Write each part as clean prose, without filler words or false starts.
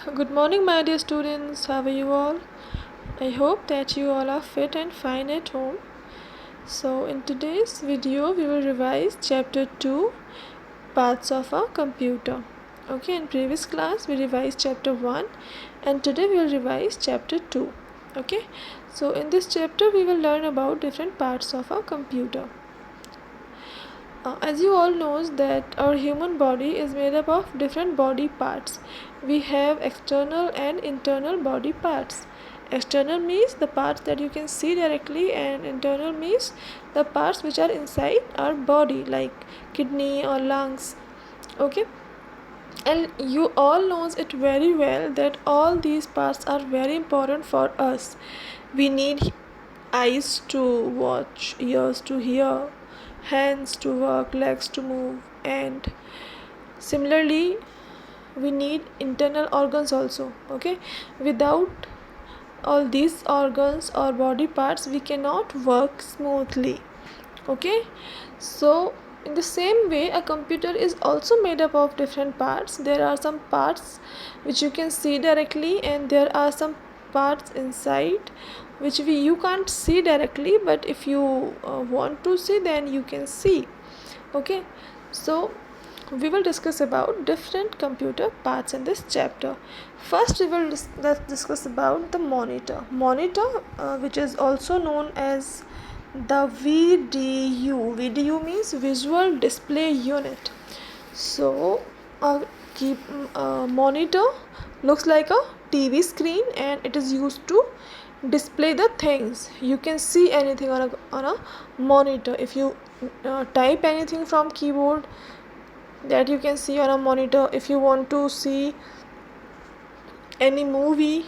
Good morning, my dear students. How are you all? I hope that you all are fit and fine at home. So, in today's video, we will revise chapter 2 parts of a computer. Okay, in previous class, we revised chapter 1 and today we will revise chapter 2. Okay, so in this chapter, we will learn about different parts of a computer. As you all knows that our human body is made up of different body parts. We have external and internal body parts. External means the parts that you can see directly, and internal means the parts which are inside our body, like kidney or lungs. Okay, and you all knows it very well that all these parts are very important for us. We need eyes to watch, ears to hear, hands to work, legs to move, and similarly we need internal organs also. Okay, without all these organs or body parts we cannot work smoothly. Okay, so in the same way a computer is also made up of different parts. There are some parts which you can see directly, and there are some parts inside which you can't see directly, but if you want to see, then you can see. Okay, so we will discuss about different computer parts in this chapter. First we will discuss about the monitor, which is also known as the VDU means visual display unit. So a monitor looks like a TV screen, and it is used to display the things. You can see anything on a monitor. If you type anything from keyboard, that you can see on a monitor. If you want to see any movie,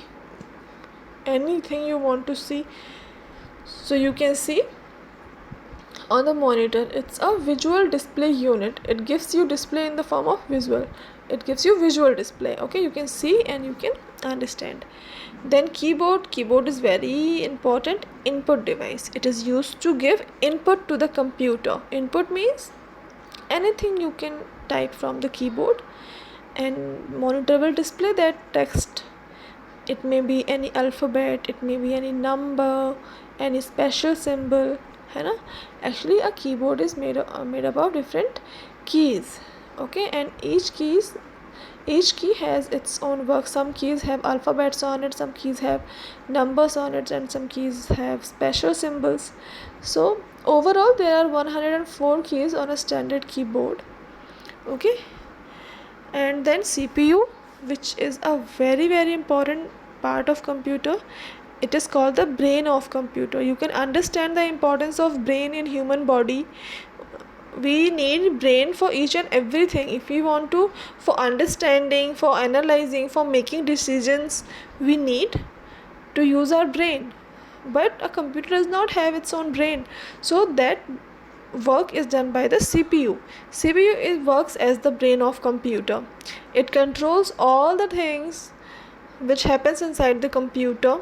anything you want to see, so you can see on the monitor. It's a visual display unit. It gives you display in the form of visual. It gives you visual display. Okay, you can see and you can understand. Then keyboard is very important input device. It is used to give input to the computer. Input means anything you can type from the keyboard, and monitor will display that text. It may be any alphabet, it may be any number, any special symbol, है ना. Actually a keyboard is made up of different keys. Okay, and each key has its own work. Some keys have alphabets on it, some keys have numbers on it, and some keys have special symbols. So overall there are 104 keys on a standard keyboard. Okay, and then CPU, which is a very important part of computer. It is called the brain of computer. You can understand the importance of brain in human body. We need brain for each and everything. If we want to, for understanding, for analyzing, for making decisions, we need to use our brain. But a computer does not have its own brain, so that work is done by the CPU. CPU works as the brain of computer. It controls all the things which happens inside the computer.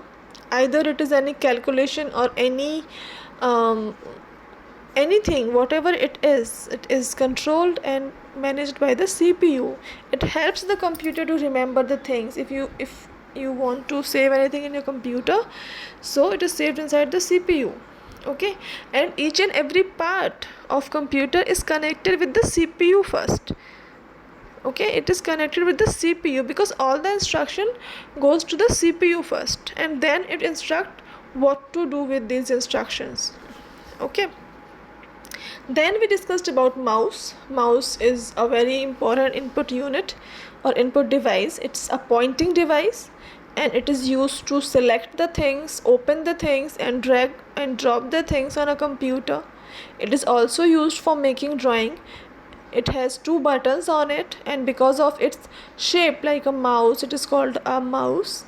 Either it is any calculation or anything, whatever it is controlled and managed by the CPU. It helps the computer to remember the things. If you want to save anything in your computer, so it is saved inside the CPU. Okay, and each and every part of computer is connected with the CPU first. Okay, it is connected with the CPU because all the instruction goes to the CPU first, and then it instruct what to do with these instructions. Okay, then we discussed about mouse is a very important input unit or input device. It's a pointing device, and it is used to select the things, open the things, and drag and drop the things on a computer. It is also used for making drawing. It has two buttons on it, and because of its shape like a mouse, it is called a mouse.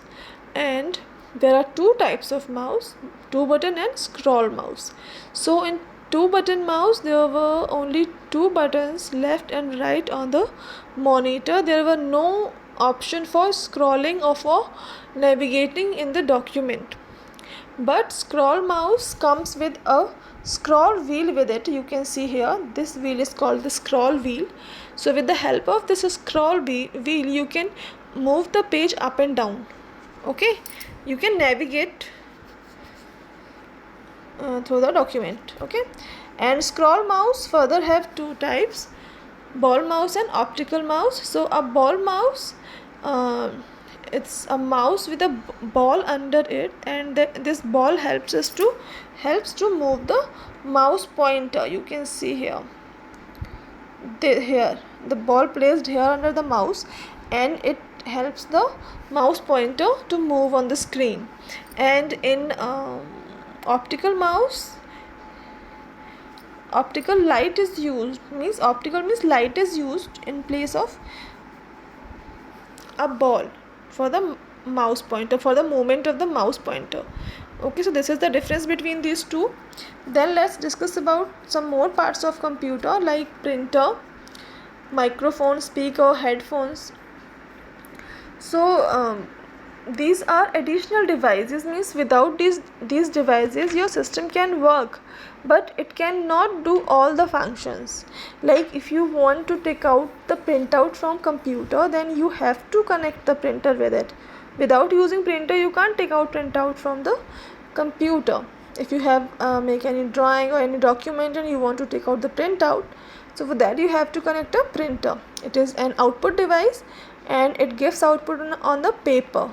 And there are two types of mouse: two button and scroll mouse. So in two button mouse, there were only two buttons, left and right, on the monitor. There were no option for scrolling or for navigating in the document. But scroll mouse comes with a scroll wheel with it. You can see here, this wheel is called the scroll wheel. So with the help of this scroll wheel, you can move the page up and down. Okay, you can navigate through the document. Okay, and scroll mouse further have two types, ball mouse and optical mouse. So a ball mouse, it's a mouse with a ball under it, and this ball helps to move the mouse pointer. You can see here, here the ball placed here under the mouse, and it helps the mouse pointer to move on the screen. And in optical mouse, optical light is used, means optical means light is used in place of a ball for the mouse pointer, for the movement of the mouse pointer. Okay, so this is the difference between these two. Then let's discuss about some more parts of computer, like printer, microphone, speaker, headphones. So these are additional devices, means without these devices your system can work, but it cannot do all the functions. Like if you want to take out the printout from computer, then you have to connect the printer with it. Without using printer you can't take out printout from the computer. If you have make any drawing or any document and you want to take out the printout, so for that you have to connect a printer. It is an output device and it gives output on the paper.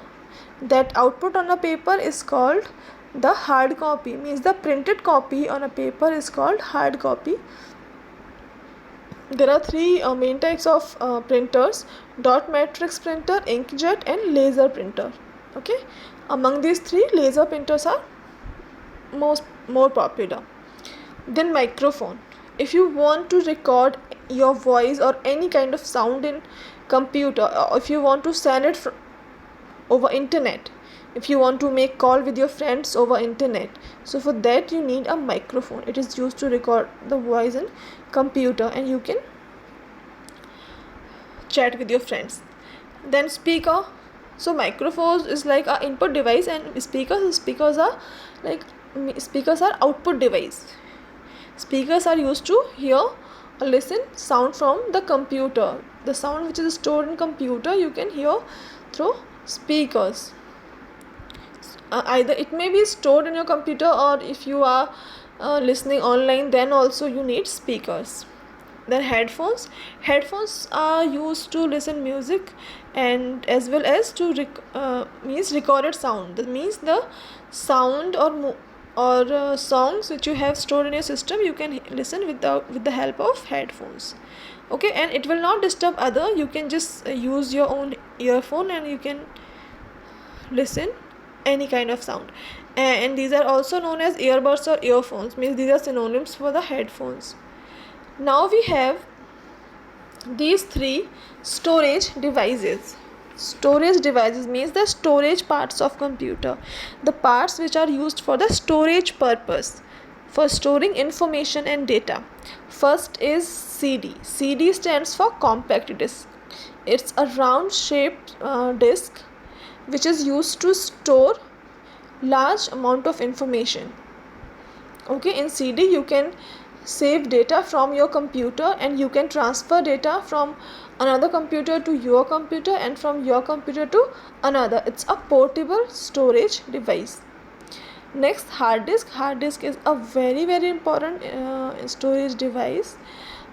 That output on a paper is called the hard copy, means the printed copy on a paper is called hard copy. There are three main types of printers: dot matrix printer, inkjet and laser printer. Okay, among these three, laser printers are more popular. Then microphone. If you want to record your voice or any kind of sound in computer, or if you want to send it over internet, if you want to make call with your friends over internet, so for that you need a microphone. It is used to record the voice in computer and you can chat with your friends. Then speaker. So microphone is like a input device, and speakers are output device. Speakers are used to hear or listen sound from the computer. The sound which is stored in computer you can hear through speakers. Either it may be stored in your computer, or if you are listening online, then also you need speakers. Then headphones. Headphones are used to listen music and as well as to means recorded sound. That means the sound or songs which you have stored in your system, you can listen with the help of headphones. Okay, and it will not disturb other. You can just use your own earphone and you can listen any kind of sound. And these are also known as earbuds or earphones, means these are synonyms for the headphones. Now we have these three storage devices. Storage devices means the storage parts of computer, the parts which are used for the storage purpose, for storing information and data. First is CD. CD stands for compact disc. It's a round shaped disc which is used to store large amount of information. Okay, in CD you can save data from your computer and you can transfer data from another computer to your computer and from your computer to another. It's a portable storage device. Next, hard disk. Hard disk is a very important storage device.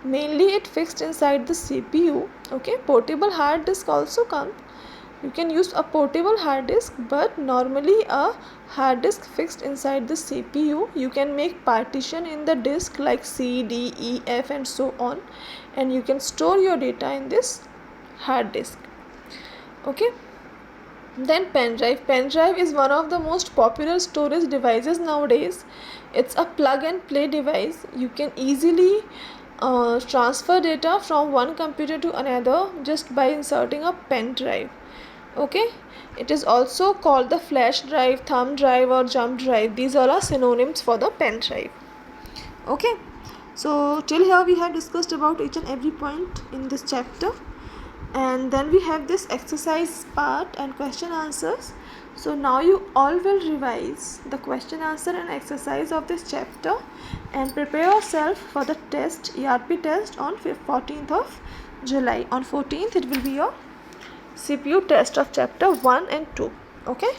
Mainly it fixed inside the CPU. Okay, portable hard disk also come. You can use a portable hard disk, but normally a hard disk fixed inside the CPU. You can make partition in the disk like C, D, E, F and so on, and you can store your data in this hard disk. Okay. Then pen drive. Pen drive is one of the most popular storage devices nowadays. It's a plug and play device. You can easily transfer data from one computer to another just by inserting a pen drive. Okay, it is also called the flash drive, thumb drive or jump drive. These all are synonyms for the pen drive. Okay, so till here we have discussed about each and every point in this chapter, and then we have this exercise part and question answers. So now you all will revise the question answer and exercise of this chapter and prepare yourself for the test, ERP test on 14th of July. On 14th it will be your CPU test of chapter 1 and 2. Okay,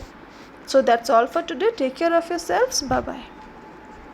so that's all for today. Take care of yourselves. Bye bye.